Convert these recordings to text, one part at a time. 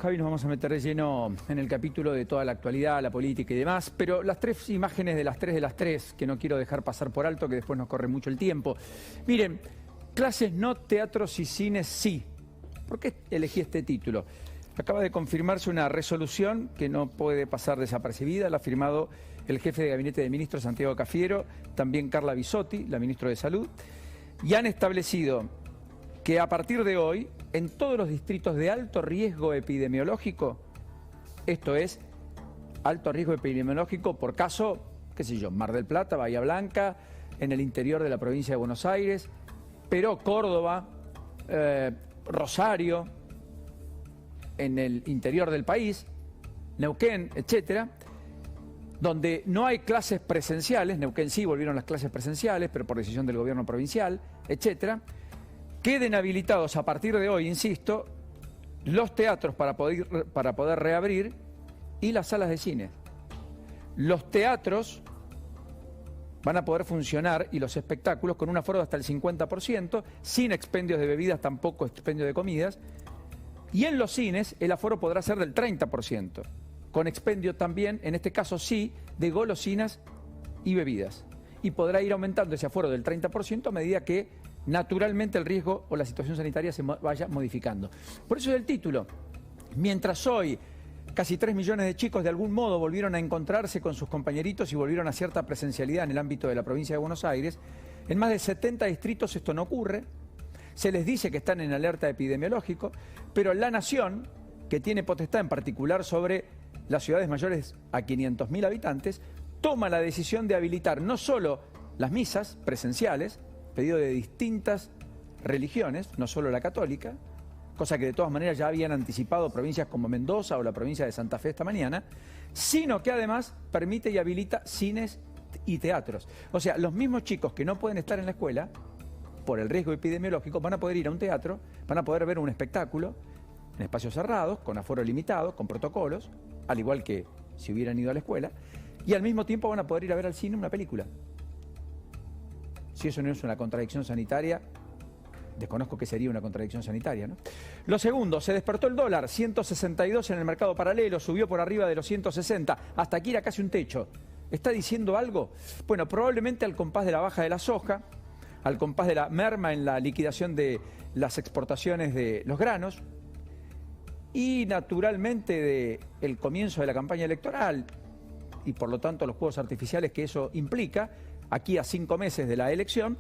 Javi, nos vamos a meter de lleno en el capítulo de toda la actualidad, la política y demás, pero las tres imágenes de las tres, que no quiero dejar pasar por alto, que después nos corre mucho el tiempo. Miren, clases no, teatros y cines sí. ¿Por qué elegí este título? Acaba de confirmarse una resolución que no puede pasar desapercibida, la ha firmado el jefe de gabinete de ministros, Santiago Cafiero, también Carla Bisotti, la ministra de Salud, y han establecido que a partir de hoy, en todos los distritos de alto riesgo epidemiológico, esto es, alto riesgo epidemiológico por caso, qué sé yo, Mar del Plata, Bahía Blanca, en el interior de la provincia de Buenos Aires, pero Córdoba, Rosario, en el interior del país, Neuquén, etcétera, donde no hay clases presenciales, Neuquén sí volvieron las clases presenciales, pero por decisión del gobierno provincial, etcétera, queden habilitados a partir de hoy, insisto, los teatros para poder reabrir y las salas de cine. Los teatros van a poder funcionar y los espectáculos con un aforo de hasta el 50%, sin expendios de bebidas, tampoco expendios de comidas. Y en los cines el aforo podrá ser del 30%, con expendio también, en este caso sí, de golosinas y bebidas. Y podrá ir aumentando ese aforo del 30% a medida que naturalmente el riesgo o la situación sanitaria se vaya modificando. Por eso es el título. Mientras hoy casi 3 millones de chicos de algún modo volvieron a encontrarse con sus compañeritos y volvieron a cierta presencialidad en el ámbito de la provincia de Buenos Aires, en más de 70 distritos esto no ocurre. Se les dice que están en alerta epidemiológico, pero la Nación, que tiene potestad en particular sobre las ciudades mayores a 500.000 habitantes, toma la decisión de habilitar no solo las misas presenciales, pedido de distintas religiones, no solo la católica, cosa que de todas maneras ya habían anticipado provincias como Mendoza o la provincia de Santa Fe esta mañana, sino que además permite y habilita cines y teatros. O sea, los mismos chicos que no pueden estar en la escuela, por el riesgo epidemiológico, van a poder ir a un teatro, van a poder ver un espectáculo en espacios cerrados, con aforo limitado, con protocolos, al igual que si hubieran ido a la escuela, y al mismo tiempo van a poder ir a ver al cine una película. Si eso no es una contradicción sanitaria, desconozco que sería una contradicción sanitaria, ¿no? Lo segundo, se despertó el dólar, 162 en el mercado paralelo, subió por arriba de los 160, hasta aquí era casi un techo. ¿Está diciendo algo? Bueno, probablemente al compás de la baja de la soja, al compás de la merma en la liquidación de las exportaciones de los granos y naturalmente del comienzo de la campaña electoral y por lo tanto los fuegos artificiales que eso implica, aquí a 5 meses de la elección,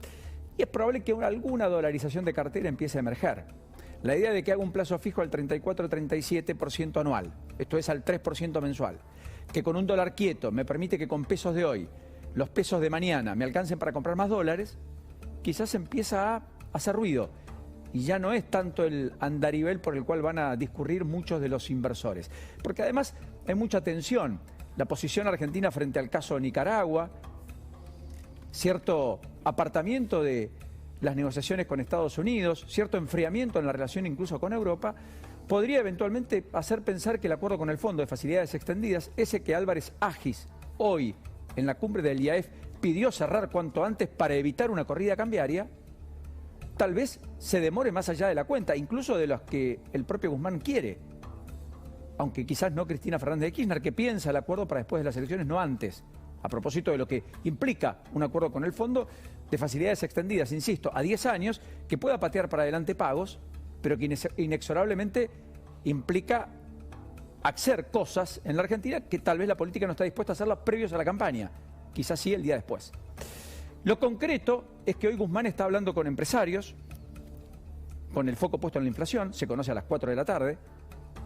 y es probable que alguna dolarización de cartera empiece a emerger. La idea de que haga un plazo fijo al 34-37% anual, esto es al 3% mensual, que con un dólar quieto me permite que con pesos de hoy, los pesos de mañana me alcancen para comprar más dólares, quizás empieza a hacer ruido. Y ya no es tanto el andarivel por el cual van a discurrir muchos de los inversores. Porque además hay mucha tensión. La posición argentina frente al caso Nicaragua, cierto apartamiento de las negociaciones con Estados Unidos, cierto enfriamiento en la relación incluso con Europa, podría eventualmente hacer pensar que el acuerdo con el Fondo de Facilidades Extendidas, ese que Álvarez Agis hoy en la cumbre del IAEF pidió cerrar cuanto antes para evitar una corrida cambiaria, tal vez se demore más allá de la cuenta, incluso de los que el propio Guzmán quiere, aunque quizás no Cristina Fernández de Kirchner, que piensa el acuerdo para después de las elecciones, no antes. A propósito de lo que implica un acuerdo con el Fondo de Facilidades Extendidas, insisto, a 10 años, que pueda patear para adelante pagos, pero que inexorablemente implica hacer cosas en la Argentina que tal vez la política no está dispuesta a hacerlas previos a la campaña, quizás sí el día después. Lo concreto es que hoy Guzmán está hablando con empresarios, con el foco puesto en la inflación, se conoce a las 4 de la tarde,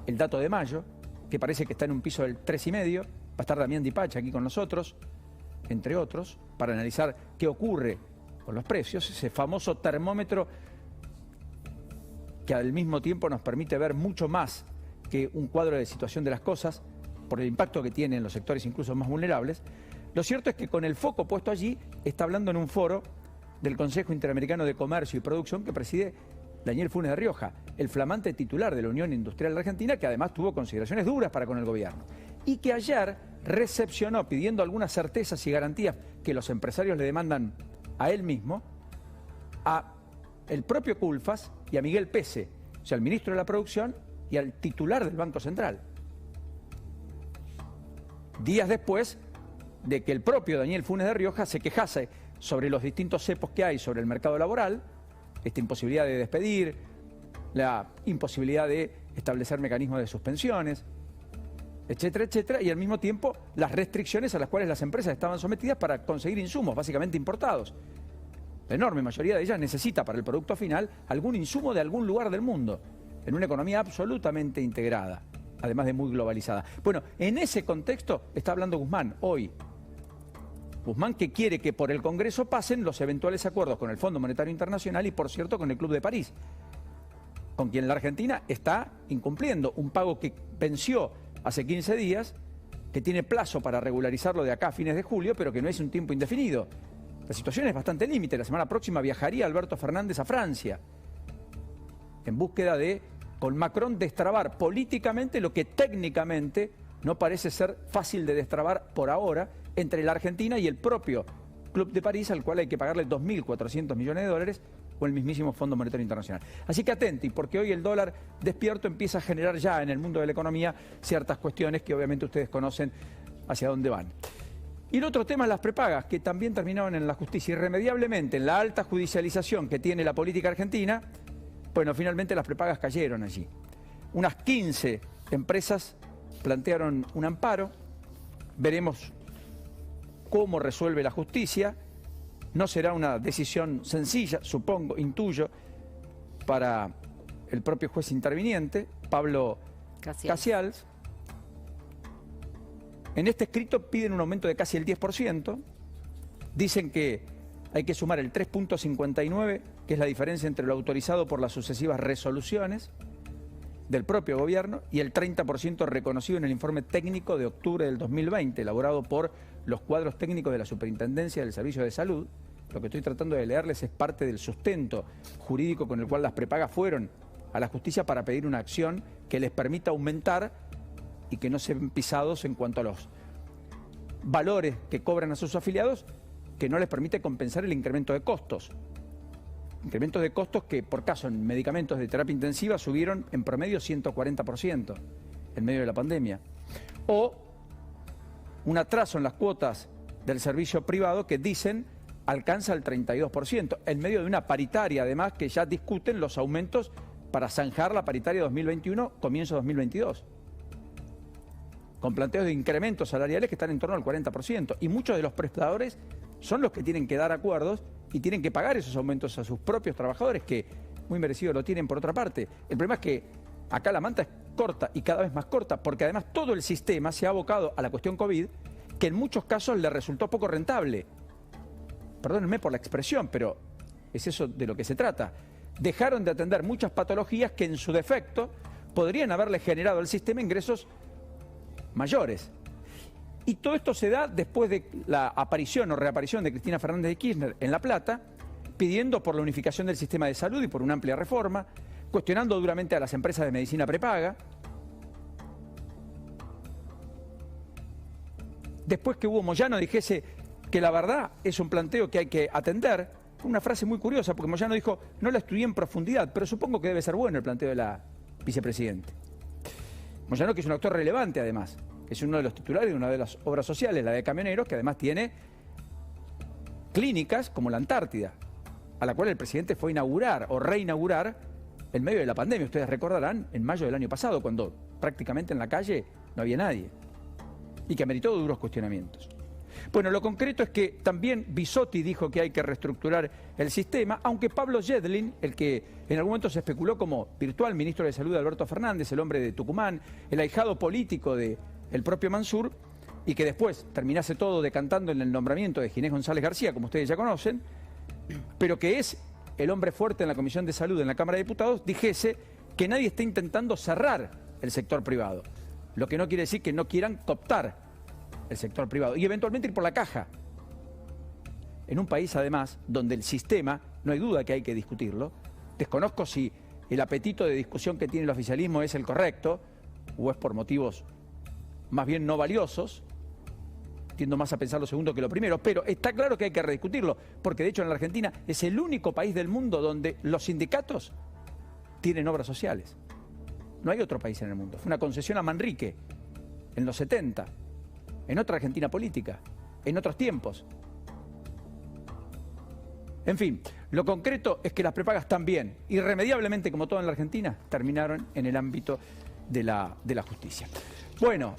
el dato de mayo, que parece que está en un piso del 3,5%, va a estar Damián Di Pacha aquí con nosotros, entre otros, para analizar qué ocurre con los precios, ese famoso termómetro que al mismo tiempo nos permite ver mucho más que un cuadro de situación de las cosas, por el impacto que tiene en los sectores incluso más vulnerables. Lo cierto es que con el foco puesto allí, está hablando en un foro del Consejo Interamericano de Comercio y Producción que preside Daniel Funes de Rioja, el flamante titular de la Unión Industrial de la Argentina, que además tuvo consideraciones duras para con el gobierno. Y que ayer recepcionó, pidiendo algunas certezas y garantías que los empresarios le demandan a él mismo, a el propio Culfas y a Miguel Pese, o sea, el ministro de la Producción y al titular del Banco Central. Días después de que el propio Daniel Funes de Rioja se quejase sobre los distintos cepos que hay sobre el mercado laboral, esta imposibilidad de despedir, la imposibilidad de establecer mecanismos de suspensiones, etcétera, etcétera, y al mismo tiempo las restricciones a las cuales las empresas estaban sometidas para conseguir insumos, básicamente importados. La enorme mayoría de ellas necesita para el producto final algún insumo de algún lugar del mundo, en una economía absolutamente integrada, además de muy globalizada. Bueno, en ese contexto está hablando Guzmán hoy. Guzmán, que quiere que por el Congreso pasen los eventuales acuerdos con el Fondo Monetario Internacional y, por cierto, con el Club de París, con quien la Argentina está incumpliendo un pago que venció hace 15 días, que tiene plazo para regularizarlo de acá a fines de julio, pero que no es un tiempo indefinido. La situación es bastante límite. La semana próxima viajaría Alberto Fernández a Francia en búsqueda de, con Macron, destrabar políticamente lo que técnicamente no parece ser fácil de destrabar por ahora entre la Argentina y el propio Club de París, al cual hay que pagarle 2.400 millones de dólares, o el mismísimo Fondo Monetario Internacional. Así que atenti, porque hoy el dólar despierto empieza a generar ya en el mundo de la economía ciertas cuestiones que obviamente ustedes conocen hacia dónde van. Y el otro tema es las prepagas, que también terminaron en la justicia. Irremediablemente, en la alta judicialización que tiene la política argentina, bueno, finalmente las prepagas cayeron allí. Unas 15 empresas plantearon un amparo. Veremos cómo resuelve la justicia. No será una decisión sencilla, supongo, intuyo, para el propio juez interviniente, Pablo Casials. En este escrito piden un aumento de casi el 10%. Dicen que hay que sumar el 3.59, que es la diferencia entre lo autorizado por las sucesivas resoluciones del propio gobierno, y el 30% reconocido en el informe técnico de octubre del 2020, elaborado por los cuadros técnicos de la Superintendencia del Servicio de Salud. Lo que estoy tratando de leerles es parte del sustento jurídico con el cual las prepagas fueron a la justicia para pedir una acción que les permita aumentar y que no sean pisados en cuanto a los valores que cobran a sus afiliados, que no les permite compensar el incremento de costos. Incrementos de costos que, por caso, en medicamentos de terapia intensiva subieron en promedio 140% en medio de la pandemia. O un atraso en las cuotas del servicio privado que dicen alcanza el 32%, en medio de una paritaria, además, que ya discuten los aumentos para zanjar la paritaria 2021, comienzo 2022. Con planteos de incrementos salariales que están en torno al 40%. Y muchos de los prestadores son los que tienen que dar acuerdos y tienen que pagar esos aumentos a sus propios trabajadores, que muy merecido lo tienen por otra parte. El problema es que acá la manta es corta y cada vez más corta, porque además todo el sistema se ha abocado a la cuestión COVID, que en muchos casos le resultó poco rentable. Perdónenme por la expresión, pero es eso de lo que se trata. Dejaron de atender muchas patologías que en su defecto podrían haberle generado al sistema ingresos mayores. Y todo esto se da después de la aparición o reaparición de Cristina Fernández de Kirchner en La Plata, pidiendo por la unificación del sistema de salud y por una amplia reforma, cuestionando duramente a las empresas de medicina prepaga. Después que Hugo Moyano dijese que la verdad es un planteo que hay que atender, fue una frase muy curiosa, porque Moyano dijo, no la estudié en profundidad, pero supongo que debe ser bueno el planteo de la vicepresidenta. Moyano, que es un actor relevante además, es uno de los titulares de una de las obras sociales, la de Camioneros, que además tiene clínicas como la Antártida, a la cual el presidente fue a inaugurar o reinaugurar en medio de la pandemia. Ustedes recordarán, en mayo del año pasado, cuando prácticamente en la calle no había nadie y que ameritó duros cuestionamientos. Bueno, lo concreto es que también Bisotti dijo que hay que reestructurar el sistema, aunque Pablo Yedlin, el que en algún momento se especuló como virtual ministro de Salud de Alberto Fernández, el hombre de Tucumán, el ahijado político del propio Mansur, y que después terminase todo decantando en el nombramiento de Ginés González García, como ustedes ya conocen, pero que es el hombre fuerte en la Comisión de Salud en la Cámara de Diputados, dijese que nadie está intentando cerrar el sector privado, lo que no quiere decir que no quieran cooptar el sector privado y eventualmente ir por la caja. En un país, además, donde el sistema, no hay duda que hay que discutirlo, desconozco si el apetito de discusión que tiene el oficialismo es el correcto o es por motivos más bien no valiosos. Tiendo más a pensar lo segundo que lo primero, pero está claro que hay que rediscutirlo, porque de hecho en la Argentina es el único país del mundo donde los sindicatos tienen obras sociales. No hay otro país en el mundo. Fue una concesión a Manrique en los 70, en otra Argentina política, en otros tiempos. En fin, lo concreto es que las prepagas también, irremediablemente como todo en la Argentina, terminaron en el ámbito de la justicia. Bueno,